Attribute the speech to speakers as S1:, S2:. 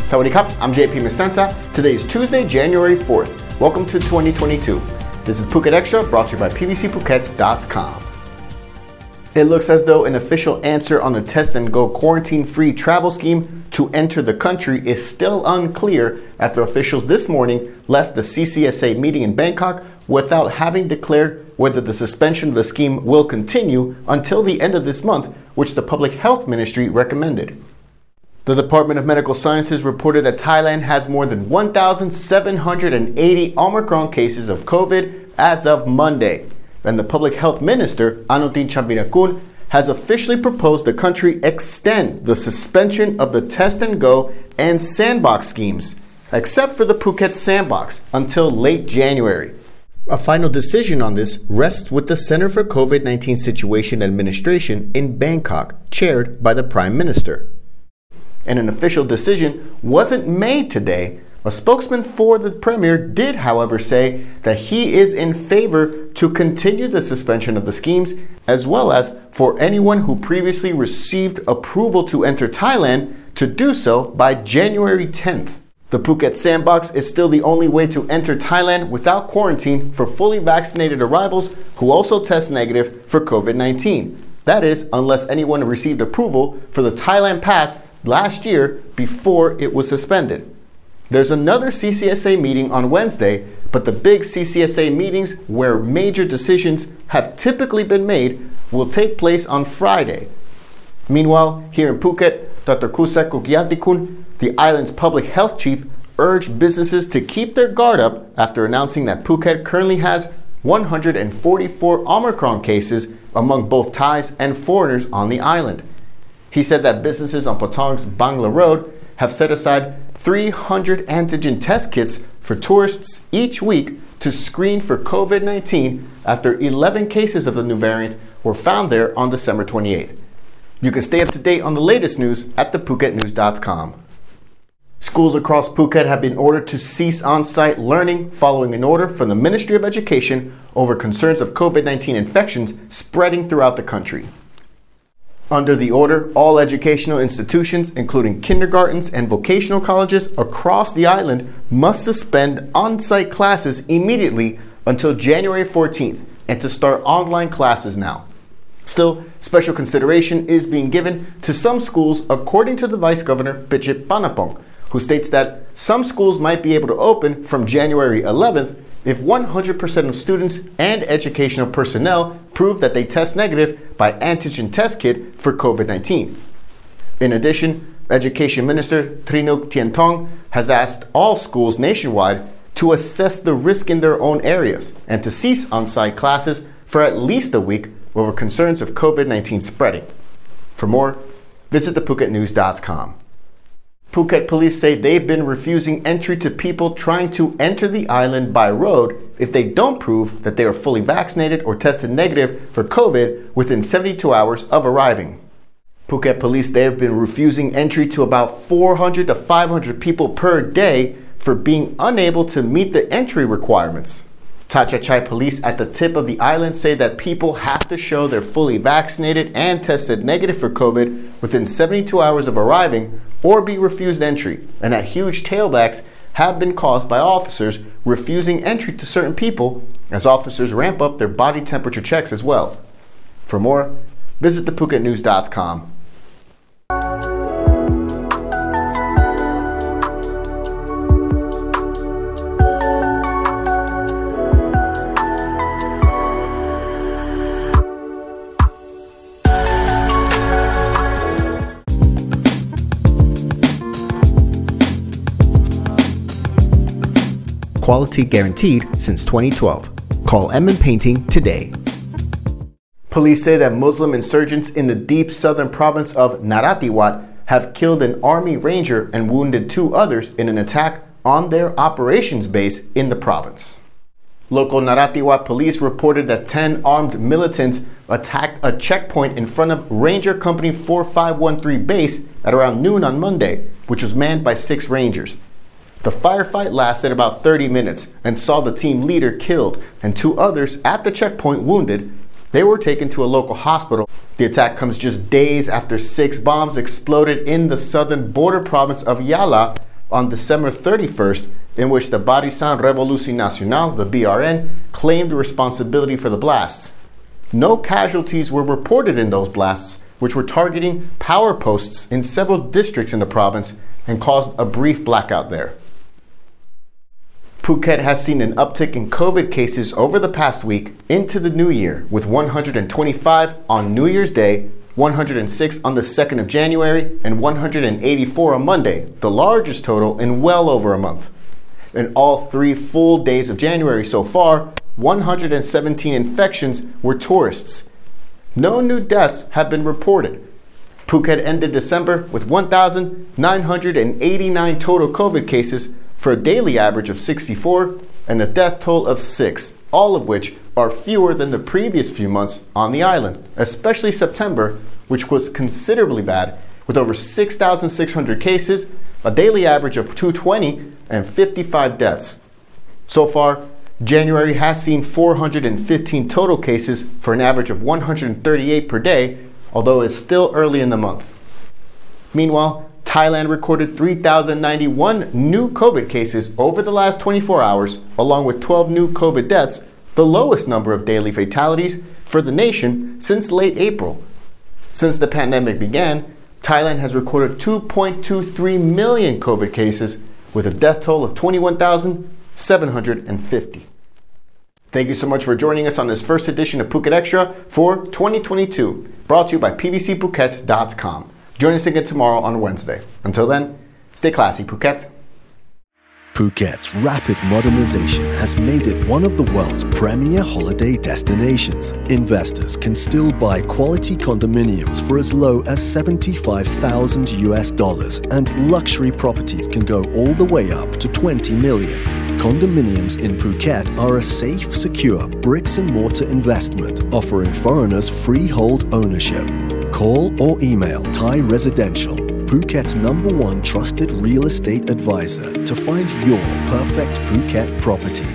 S1: Sawadee-kap, I'm JP Mestanza. Today is Tuesday, January 4th. Welcome to 2022. This is Phuket Extra, brought to you by pvcphuket.com. It looks as though an official answer on the test and go quarantine-free travel scheme to enter the country is still unclear after officials this morning left the CCSA meeting in Bangkok without having declared whether the suspension of the scheme will continue until the end of this month, which the Public Health Ministry recommended. The Department of Medical Sciences reported that Thailand has more than 1,780 Omicron cases of COVID as of Monday. And the Public Health Minister, Anutin Charnvirakul, has officially proposed the country extend the suspension of the test and go and sandbox schemes, except for the Phuket sandbox, until late January. A final decision on this rests with the Center for COVID-19 Situation Administration in Bangkok, chaired by the Prime Minister. And an official decision wasn't made today. A spokesman for the Premier did, however, say that he is in favor to continue the suspension of the schemes, as well as for anyone who previously received approval to enter Thailand to do so by January 10th. The Phuket sandbox is still the only way to enter Thailand without quarantine for fully vaccinated arrivals who also test negative for COVID-19. That is, unless anyone received approval for the Thailand Pass last year before it was suspended. There's another CCSA meeting on Wednesday, but the big CCSA meetings where major decisions have typically been made will take place on Friday. Meanwhile, here in Phuket, Dr. Kusak Kukiatikun, the island's public health chief, urged businesses to keep their guard up after announcing that Phuket currently has 144 Omicron cases among both Thais and foreigners on the island. He said that businesses on Patong's Bangla Road have set aside 300 antigen test kits for tourists each week to screen for COVID-19 after 11 cases of the new variant were found there on December 28th. You can stay up to date on the latest news at thephuket.news.com. Schools across Phuket have been ordered to cease on-site learning following an order from the Ministry of Education over concerns of COVID-19 infections spreading throughout the country. Under the order, all educational institutions, including kindergartens and vocational colleges across the island, must suspend on-site classes immediately until January 14th and to start online classes now. Still, special consideration is being given to some schools, according to the Vice Governor, Pichit Panapong, who states that some schools might be able to open from January 11th if 100% of students and educational personnel prove that they test negative by antigen test kit for COVID-19. In addition, Education Minister Trinuk Tientong has asked all schools nationwide to assess the risk in their own areas and to cease on-site classes for at least a week over concerns of COVID-19 spreading. For more, visit thephuket.news.com. Phuket police say they've been refusing entry to people trying to enter the island by road if they don't prove that they are fully vaccinated or tested negative for COVID within 72 hours of arriving. Phuket police there have been refusing entry to about 400 to 500 people per day for being unable to meet the entry requirements. Tachachai police at the tip of the island say that people have to show they're fully vaccinated and tested negative for COVID within 72 hours of arriving or be refused entry, and that huge tailbacks have been caused by officers refusing entry to certain people as officers ramp up their body temperature checks as well. For more, visit thephuket.news.com. Quality guaranteed since 2012. Call M Painting today. Police say that Muslim insurgents in the deep southern province of Narathiwat have killed an army ranger and wounded 2 others in an attack on their operations base in the province. Local Narathiwat police reported that 10 armed militants attacked a checkpoint in front of Ranger Company 4513 base at around noon on Monday, which was manned by 6 rangers. The firefight lasted about 30 minutes and saw the team leader killed and 2 others at the checkpoint wounded. They were taken to a local hospital. The attack comes just days after 6 bombs exploded in the southern border province of Yala on December 31st, in which the Barisan Revolution Nacional, the BRN, claimed responsibility for the blasts. No casualties were reported in those blasts, which were targeting power posts in several districts in the province and caused a brief blackout there. Phuket has seen an uptick in COVID cases over the past week into the new year, with 125 on New Year's Day, 106 on the 2nd of January, and 184 on Monday, the largest total in well over a month. In all 3 full days of January so far, 117 infections were tourists. No new deaths have been reported. Phuket ended December with 1,989 total COVID cases for a daily average of 64 and a death toll of 6, all of which are fewer than the previous few months on the island, especially September, which was considerably bad, with over 6,600 cases, a daily average of 220, and 55 deaths. So far, January has seen 415 total cases for an average of 138 per day, although it's still early in the month. Meanwhile, Thailand recorded 3,091 new COVID cases over the last 24 hours, along with 12 new COVID deaths, the lowest number of daily fatalities for the nation since late April. Since the pandemic began, Thailand has recorded 2.23 million COVID cases with a death toll of 21,750. Thank you so much for joining us on this first edition of Phuket Extra for 2022, brought to you by pvcphuket.com. Join us again tomorrow on Wednesday. Until then, stay classy, Phuket.
S2: Phuket's rapid modernization has made it one of the world's premier holiday destinations. Investors can still buy quality condominiums for as low as $75,000 and luxury properties can go all the way up to 20 million. Condominiums in Phuket are a safe, secure bricks-and-mortar investment offering foreigners freehold ownership. Call or email Thai Residential, Phuket's #1 trusted real estate advisor, to find your perfect Phuket property.